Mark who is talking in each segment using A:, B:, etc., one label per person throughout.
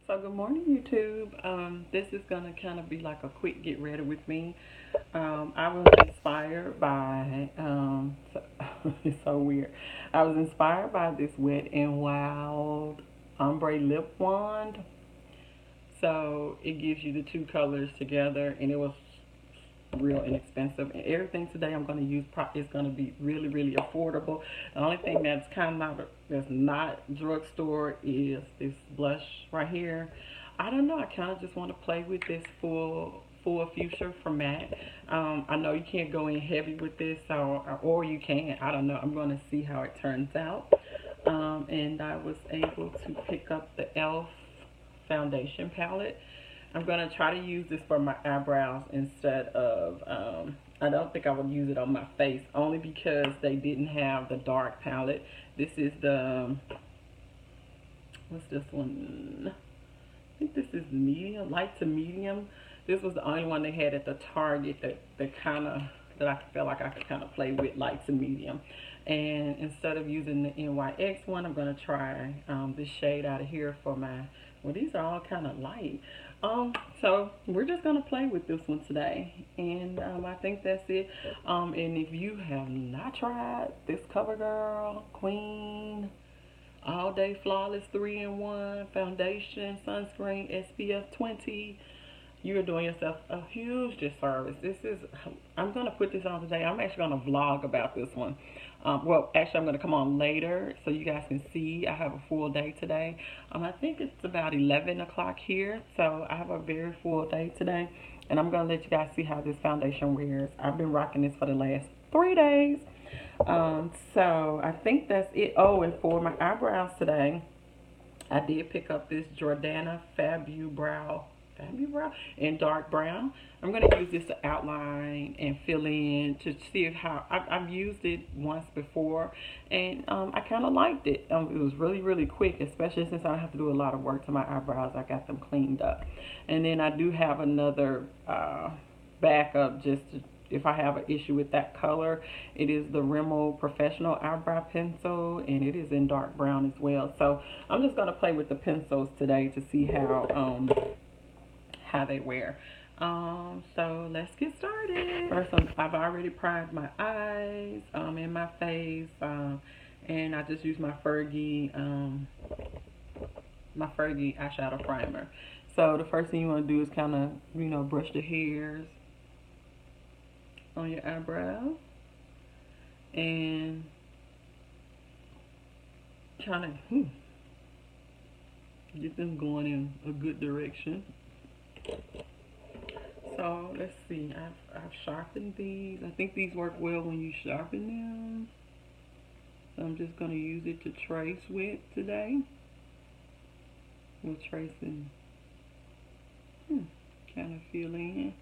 A: So good morning, YouTube. This is gonna kind of be like a quick get ready with me. I was inspired by it's so weird. I was inspired by this Wet and Wild ombre lip wand. So it gives you the two colors together, and it was real inexpensive. And everything today I'm going to use is going to be really, really affordable. The only thing that's not drugstore is this blush right here. I don't know. I kind of just want to play with this full fuchsia from MAC. I know you can't go in heavy with this, or you can. I don't know. I'm going to see how it turns out. And I was able to pick up the ELF foundation palette. I'm going to try to use this for my eyebrows instead of, I don't think I would use it on my face only because they didn't have the dark palette. This is the, what's this one? I think this is medium, light to medium. This was the only one they had at the Target that I felt like I could kind of play with, light to medium. And instead of using the NYX one, I'm gonna try this shade out of here for my. Well, these are all kind of light. So we're just gonna play with this one today, and I think that's it. And if you have not tried this CoverGirl Queen all Day Flawless 3-in-1 foundation, sunscreen, SPF 20. You're doing yourself a huge disservice. I'm going to put this on today. I'm actually going to vlog about this one. Actually, I'm going to come on later so you guys can see. I have a full day today. I think it's about 11 o'clock here, so I have a very full day today. And I'm going to let you guys see how this foundation wears. I've been rocking this for the last 3 days. So I think that's it. Oh, and for my eyebrows today, I did pick up this Jordana Fabu Brow in dark brown. I'm going to use this to outline and fill in to see how I've used it once before, and I kind of liked it. It was really, really quick, especially since I don't have to do a lot of work to my eyebrows. I got them cleaned up. And then I do have another backup just to, if I have an issue with that color. It is the Rimmel Professional Eyebrow Pencil, and it is in dark brown as well. So I'm just gonna play with the pencils today to see how they wear. So let's get started. First, I've already primed my eyes, and my face, and I just use my Fergie eyeshadow primer. So the first thing you want to do is kind of, brush the hairs on your eyebrow and kind of get them going in a good direction. So let's see, I've sharpened these. I think these work well when you sharpen them. So I'm just going to use it to trace with today. We're tracing, kind of fill in.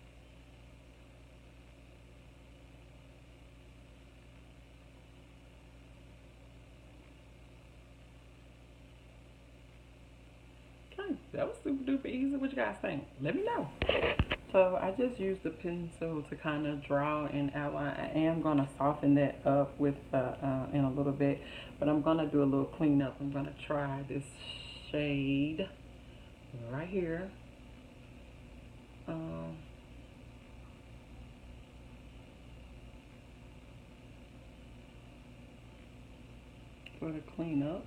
A: Okay, that was super duper easy. What you guys think? Let me know. So I just used the pencil to kind of draw and outline. I am going to soften that up with in a little bit, but I'm going to do a little cleanup. I'm going to try this shade right here. For the cleanup.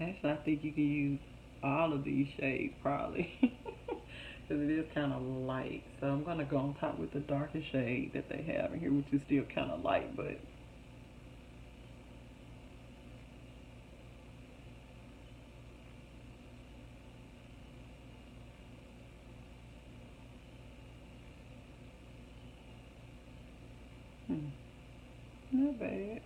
A: Actually, I think you can use all of these shades probably because it is kind of light. So I'm going to go on top with the darkest shade that they have in here, which is still kind of light, but not bad.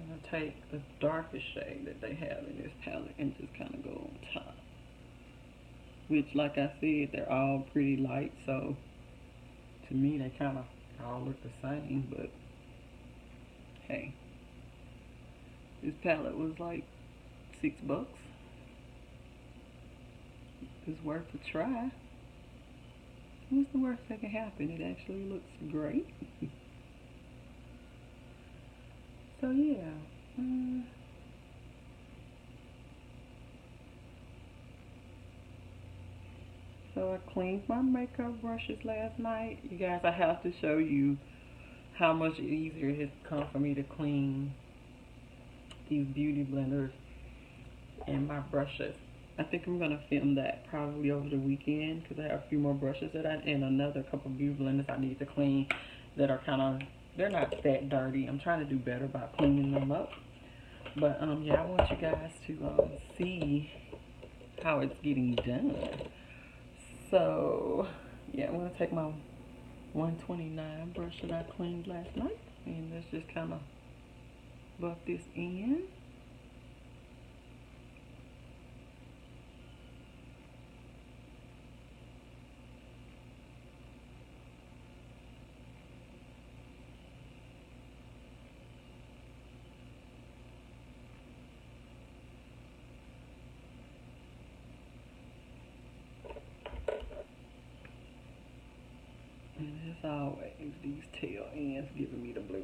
A: I'm going to take the darkest shade that they have in this palette and just kind of go on top. Which, like I said, they're all pretty light, so to me they kind of all look the same, but hey, this palette was like $6. it's worth a try. What's the worst that can happen? It actually looks great. So yeah. So I cleaned my makeup brushes last night. You guys, I have to show you how much easier it has come for me to clean these beauty blenders and my brushes. I think I'm gonna film that probably over the weekend because I have a few more brushes and another couple beauty blenders I need to clean that are kind of, they're not that dirty. I'm trying to do better about cleaning them up. But yeah, I want you guys to see how it's getting done. So yeah, I'm gonna take my 129 brush that I cleaned last night and let's just kind of buff this in. And as always, these tail ends giving me the blues.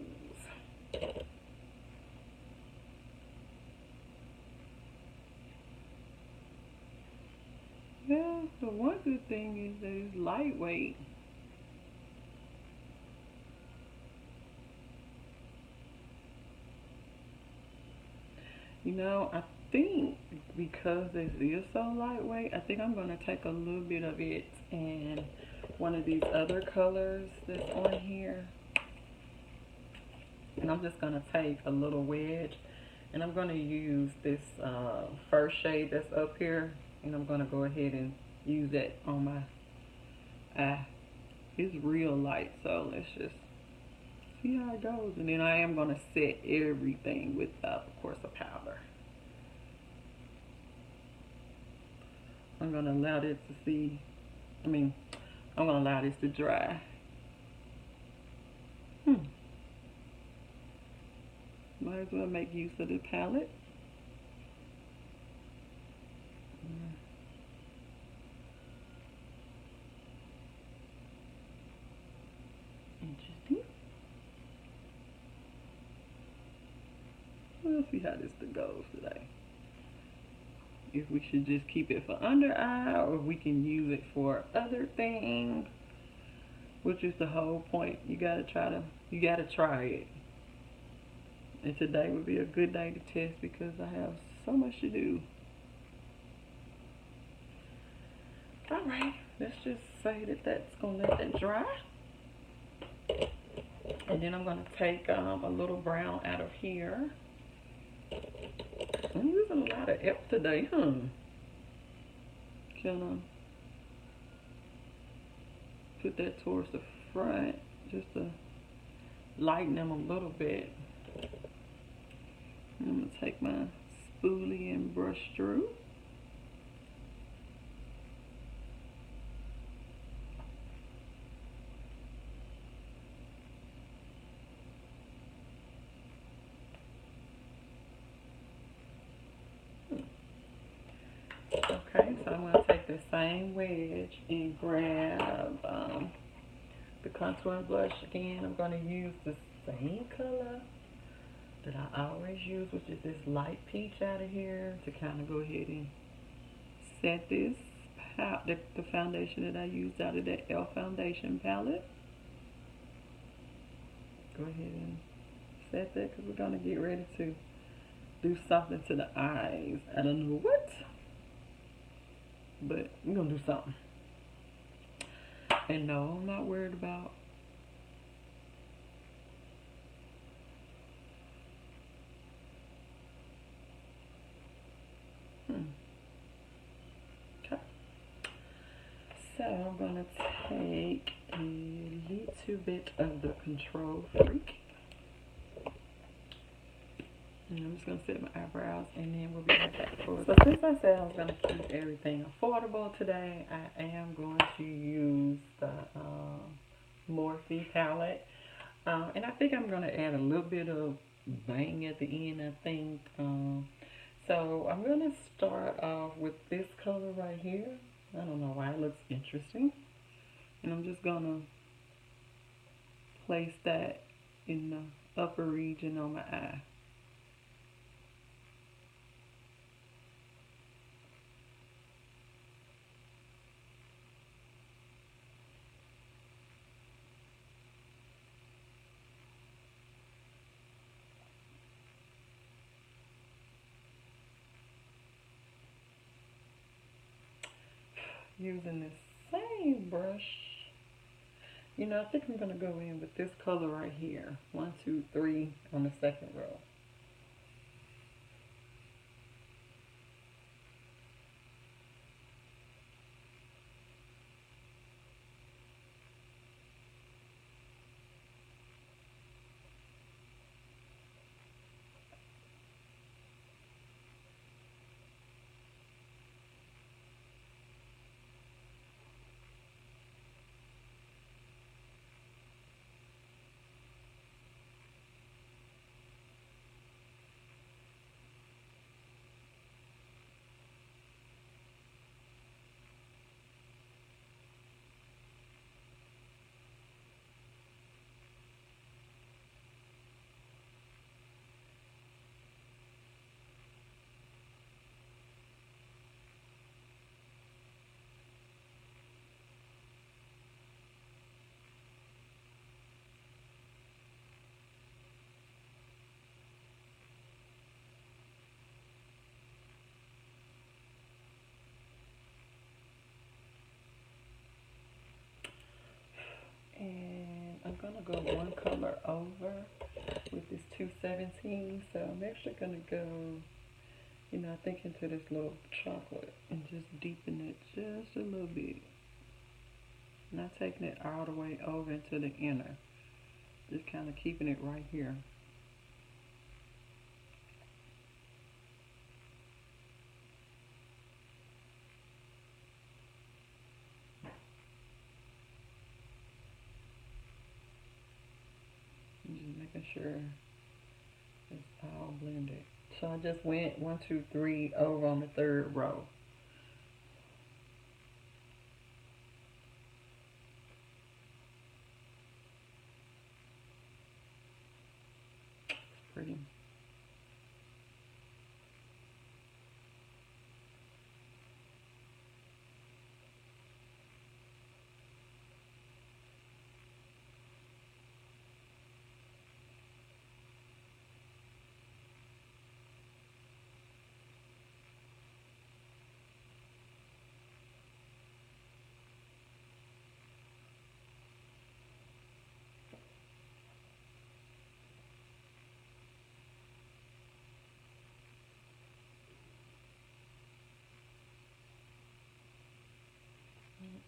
A: Yeah, the one good thing is that it's lightweight. You know, I think because this is so lightweight, I think I'm going to take a little bit of it and one of these other colors that's on here. And I'm just going to take a little wedge and I'm going to use this first shade that's up here. And I'm going to go ahead and use that on my eye. It's real light, so let's just see how it goes. And then I am going to set everything with, of course, a powder. I'm going to allow this to see, I'm going to allow this to dry. Might as well make use of the palette. Interesting. We'll see how this goes today. If we should just keep it for under eye or if we can use it for other things, which is the whole point. You gotta try it. And today would be a good day to test because I have so much to do. Alright, let's just say that that's gonna let that dry. And then I'm gonna take a little brown out of here. I'm using a lot of F today, huh? Can I put that towards the front just to lighten them a little bit. I'm going to take my spoolie and brush through. Okay, so I'm going to take the same wedge and grab the contouring blush again. I'm going to use the same color that I always use, which is this light peach out of here, to kind of go ahead and set this the foundation that I used out of that e.l.f. foundation palette. Go ahead and set that because we're going to get ready to do something to the eyes. I don't know what, but we're going to do something. And no, I'm not worried about okay. So I'm going to take a little bit of the Control Freak. And I'm just going to set my eyebrows and then we'll be right back. So since I said I was going to keep everything affordable today, I am going to use the Morphe palette. And I think I'm going to add a little bit of bang at the end, I think. So I'm going to start off with this color right here. I don't know why it looks interesting. And I'm just gonna place that in the upper region on my eye. Using this same brush. You know, I think I'm gonna go in with this color right here. 1, 2, 3 on the second row. And I'm gonna go one color over with this 217. So I'm actually gonna go, you know, I think into this little chocolate and just deepen it just a little bit. Not taking it all the way over into the inner. Just kind of keeping it right here. And just making sure it's all blended. So I just went 1, 2, 3 over on the third row. It's pretty.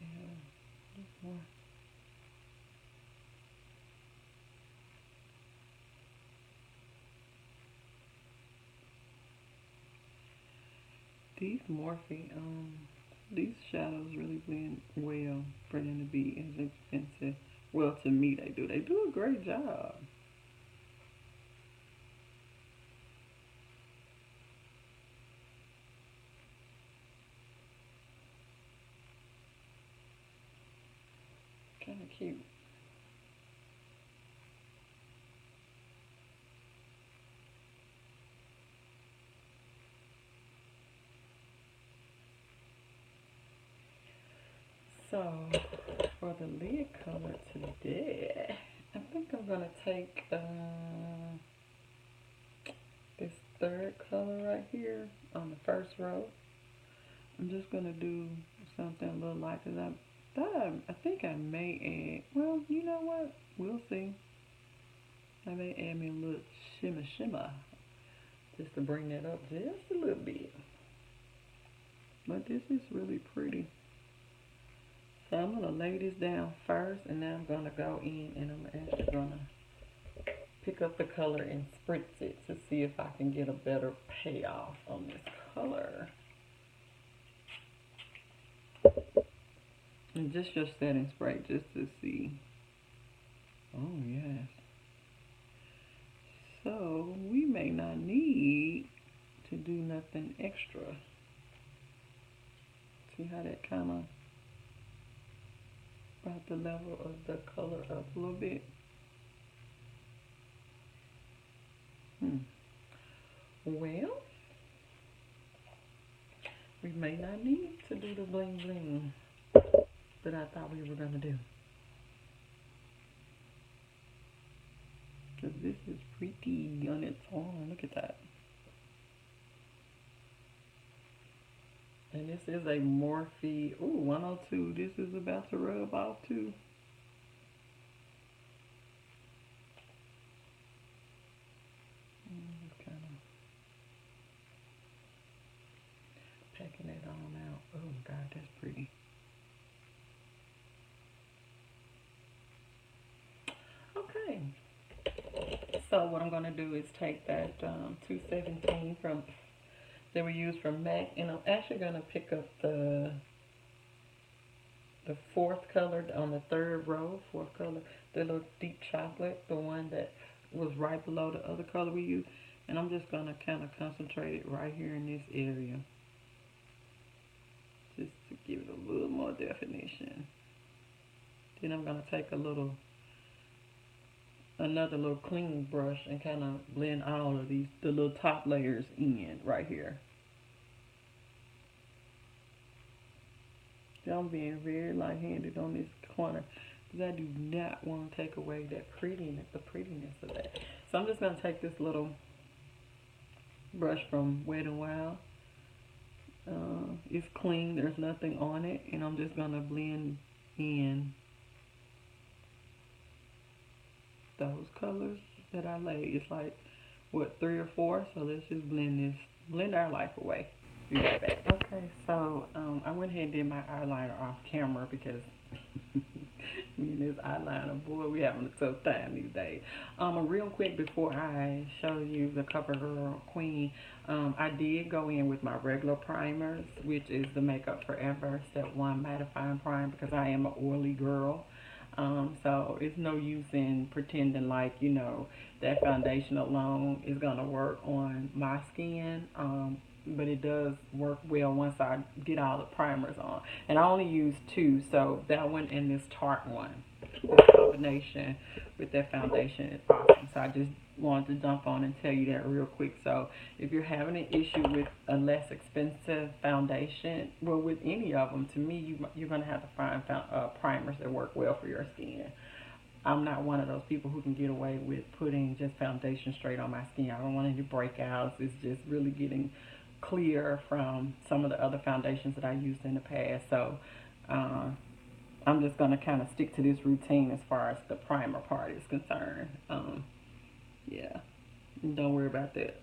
A: Yeah, more. These Morphe, these shadows really blend well for them to be as expensive. Well, to me, they do. They do a great job. Kind of cute. So, for the lid color today, I think I'm gonna take this third color right here on the first row. I'm just gonna do something a little light because I think I may add. Well, you know what? We'll see. I may add me a little shimmer just to bring that up just a little bit. But this is really pretty. So I'm gonna lay this down first, and then I'm gonna go in and I'm actually gonna pick up the color and spritz it to see if I can get a better payoff on this color. And just your setting spray just to see. Oh yes. So we may not need to do nothing extra See how that kind of brought the level of the color up a little bit. Well, we may not need to do the bling bling that I thought we were gonna do. Cause this is pretty on its own. Look at that. And this is a Morphe. Ooh, 102. This is about to rub off too. Just kind of packing it on out. Oh God, that's pretty. Okay. So what I'm gonna do is take that 217 from that we used from MAC, and I'm actually gonna pick up the fourth color on the third row, fourth color, the little deep chocolate, the one that was right below the other color we used, and I'm just gonna kind of concentrate it right here in this area, just to give it a little more definition. Then I'm gonna take another little clean brush and kind of blend all of the little top layers in right here. I'm being very light-handed on this corner because I do not want to take away that the prettiness of that. So I'm just going to take this little brush from Wet n Wild. It's clean, there's nothing on it, and I'm just going to blend in those colors that I laid. It's like, what, 3 or 4? So let's just blend our life away. Be right back. Okay, so I went ahead and did my eyeliner off camera because me and this eyeliner, boy, we having a tough time these days. Real quick before I show you the CoverGirl Queen, I did go in with my regular primers, which is the Makeup Forever Step 1 Mattifying Prime, because I am an oily girl. So it's no use in pretending like, that foundation alone is going to work on my skin. But it does work well once I get all the primers on. And I only use 2, so that one and this Tarte one. The combination with that foundation is awesome. So I just wanted to jump on and tell you that real quick. So if you're having an issue with a less expensive foundation, well, with any of them, to me, you're going to have to find primers that work well for your skin. I'm not one of those people who can get away with putting just foundation straight on my skin. I don't want any breakouts. It's just really getting clear from some of the other foundations that I used in the past. So I'm just going to kind of stick to this routine as far as the primer part is concerned. Yeah, don't worry about that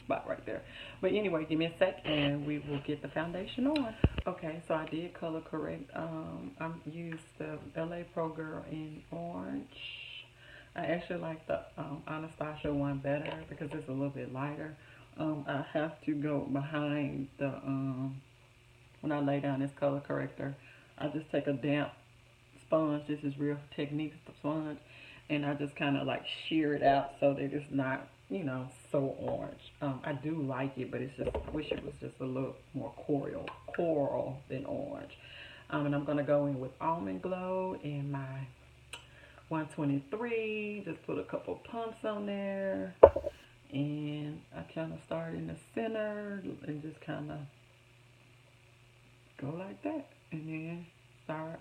A: spot right there. But anyway, give me a sec and we will get the foundation on. Okay, so I did color correct. I used the LA Pro Girl in orange. I actually like the Anastasia one better because it's a little bit lighter. I have to go behind the, when I lay down this color corrector, I just take a damp sponge. This is Real Techniques sponge. And I just kind of like shear it out so that it's not, so orange. I do like it, but it's just, I wish it was just a little more coral than orange. And I'm going to go in with Almond Glow in my 123. Just put a couple pumps on there. And I kind of start in the center and just kind of go like that. And then start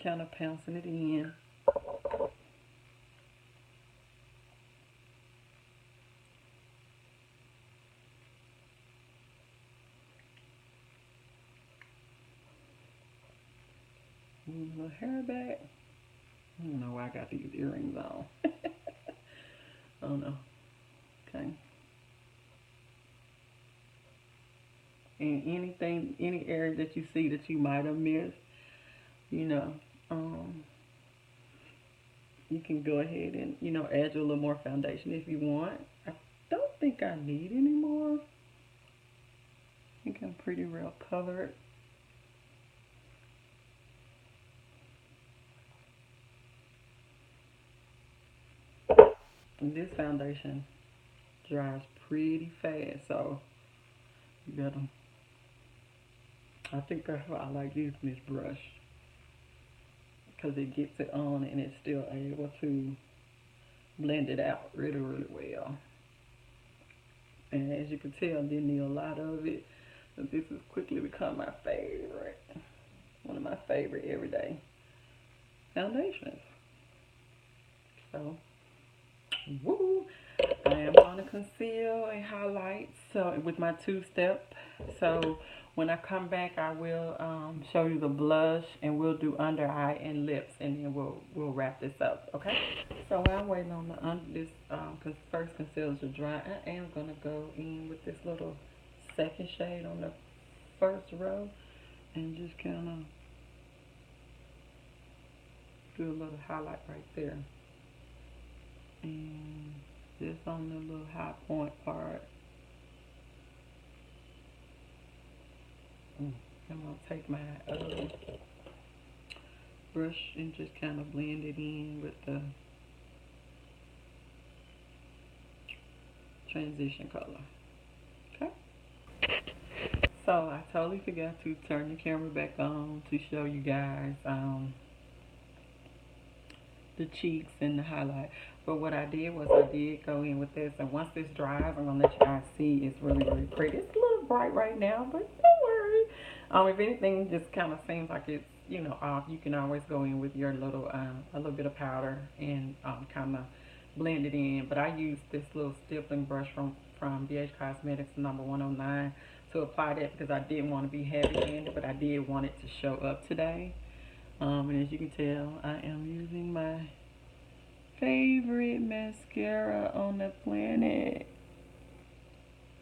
A: kind of pouncing it in. Move my hair back. I don't know why I got these earrings on. Oh no. Okay. And any area that you see that you might have missed, you can go ahead and, add a little more foundation if you want. I don't think I need any more. I think I'm pretty well covered. And this foundation dries pretty fast, so you gotta I think that's why I like using this brush, because it gets it on and it's still able to blend it out really, really well. And as you can tell, I didn't need a lot of it. But this has quickly become my favorite. One of my favorite everyday foundations. So, woo! I am going to conceal and highlight so with my two-step. So when I come back, I will show you the blush, and we'll do under eye and lips, and then we'll wrap this up. Okay? So while I'm waiting on the under this, cause first concealer to dry, I am gonna go in with this little second shade on the first row, and just kind of do a little highlight right there, and just on the little high point part. I'm gonna take my brush and just kind of blend it in with the transition color. Okay. So I totally forgot to turn the camera back on to show you guys the cheeks and the highlight. But what I did was I did go in with this, and once this dries, I'm gonna let you guys see it's really, really pretty. It's a little bright right now, but don't worry. If anything just kind of seems like it's, you know, off, you can always go in with your little a little bit of powder and kind of blend it in. But I used this little stippling brush from BH Cosmetics number 109 to apply that, because I didn't want to be heavy-handed, but I did want it to show up today. And as you can tell, I am using my favorite mascara on the planet.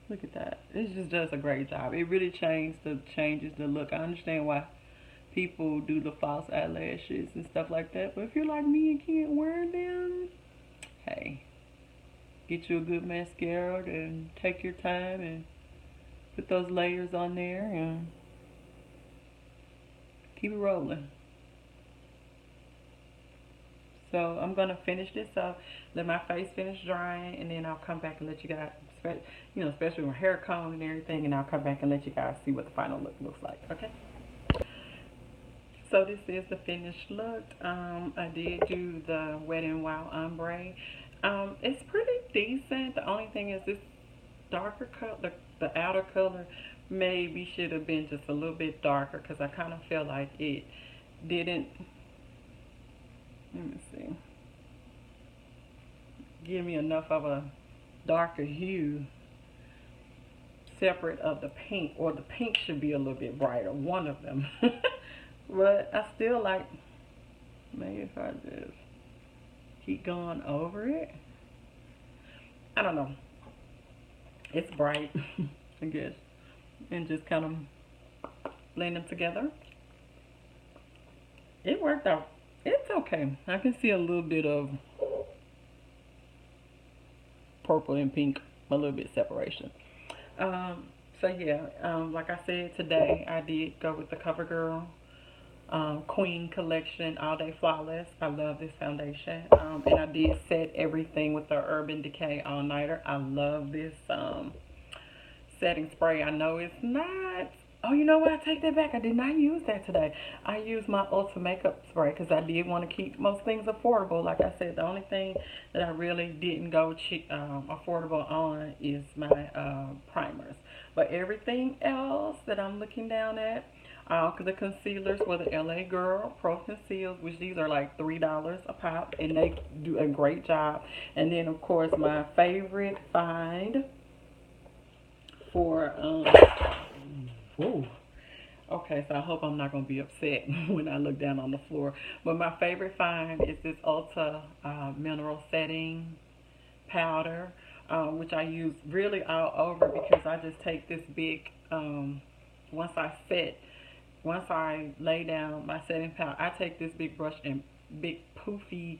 A: Look at that. It just does a great job. It really changes the look. I understand why people do the false eyelashes and stuff like that, but if you're like me and can't wear them, hey, get you a good mascara and take your time and put those layers on there and keep it rolling. So I'm going to finish this up, let my face finish drying, and then I'll come back and let you guys, you know, especially with hair comb and everything, and I'll come back and let you guys see what the final look looks like, okay? So this is the finished look. I did do the Wet n Wild ombre. It's pretty decent. The only thing is this darker color, the outer color maybe should have been just a little bit darker, because I kind of feel like it didn't, let me see, give me enough of a darker hue separate of the pink, or the pink should be a little bit brighter, one of them. But I still like, maybe if I just keep going over it, I don't know, it's bright, I guess, and just kind of blend them together. It worked out. It's okay. I can see a little bit of purple and pink, a little bit separation. So yeah, like I said, today I did go with the CoverGirl Queen Collection All Day Flawless. I love this foundation. And I did set everything with the Urban Decay All Nighter. I love this setting spray. I know it's not, oh, you know what, I take that back, I did not use that today. I used my Ulta makeup spray, because I did want to keep most things affordable. Like I said, the only thing that I really didn't go cheap, affordable on is my primers. But everything else that I'm looking down at, the concealers were the LA Girl Pro Conceals, which these are like $3 a pop, and they do a great job. And then of course my favorite find for whoa. Okay, so I hope I'm not going to be upset when I look down on the floor. But my favorite find is this Ulta Mineral Setting Powder, which I use really all over, because I just take this big, once I lay down my setting powder, I take this big brush and big poofy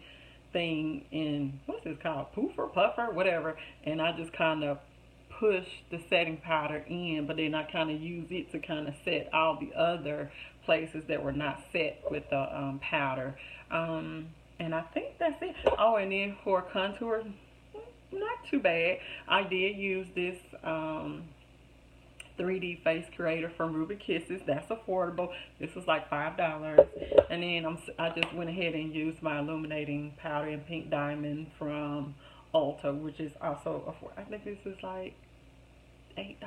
A: thing in, what's this called? Poofer, puffer, whatever. And I just kind of push the setting powder in, but then I kind of use it to kind of set all the other places that were not set with the powder. And I think that's it. Oh, and then for contour, not too bad. I did use this 3D face creator from Ruby Kisses. That's affordable. This was like $5. And then I just went ahead and used my illuminating powder in pink diamond from Ulta, which is also affordable. I think this is like $8,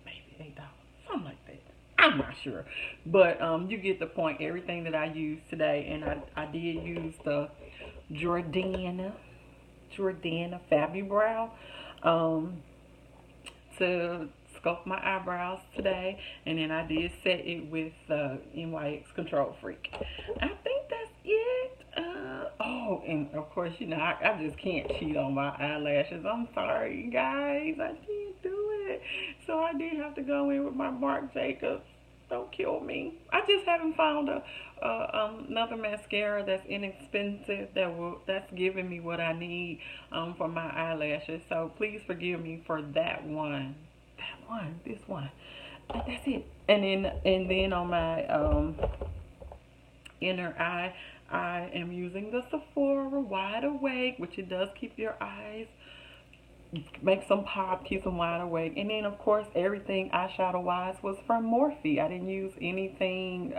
A: maybe $8, something like that. I'm not sure, but you get the point. Everything that I used today, and I did use the Jordana Fabri-Brow to sculpt my eyebrows today, and then I did set it with NYX Control Freak. I think that's it. Oh, and of course, you know, I just can't cheat on my eyelashes. I'm sorry, guys. I can't do it. So I did have to go in with my Marc Jacobs. Don't kill me. I just haven't found another mascara that's inexpensive that's giving me what I need for my eyelashes. So please forgive me for that one. This one. But that's it. And then on my inner eye, I am using the Sephora Wide Awake, which it does keep your eyes, make some pop, keep them wide awake. And then of course everything eyeshadow wise was from Morphe. I didn't use anything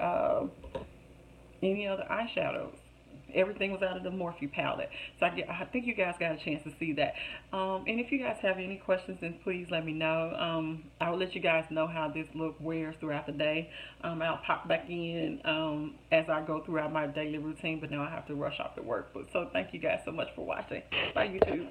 A: any other eyeshadows. Everything was out of the Morphe palette. So I think you guys got a chance to see that. And if you guys have any questions, then please let me know. I will let you guys know how this look wears throughout the day. I'll pop back in as I go throughout my daily routine, but now I have to rush off to work. So thank you guys so much for watching. Bye, YouTube.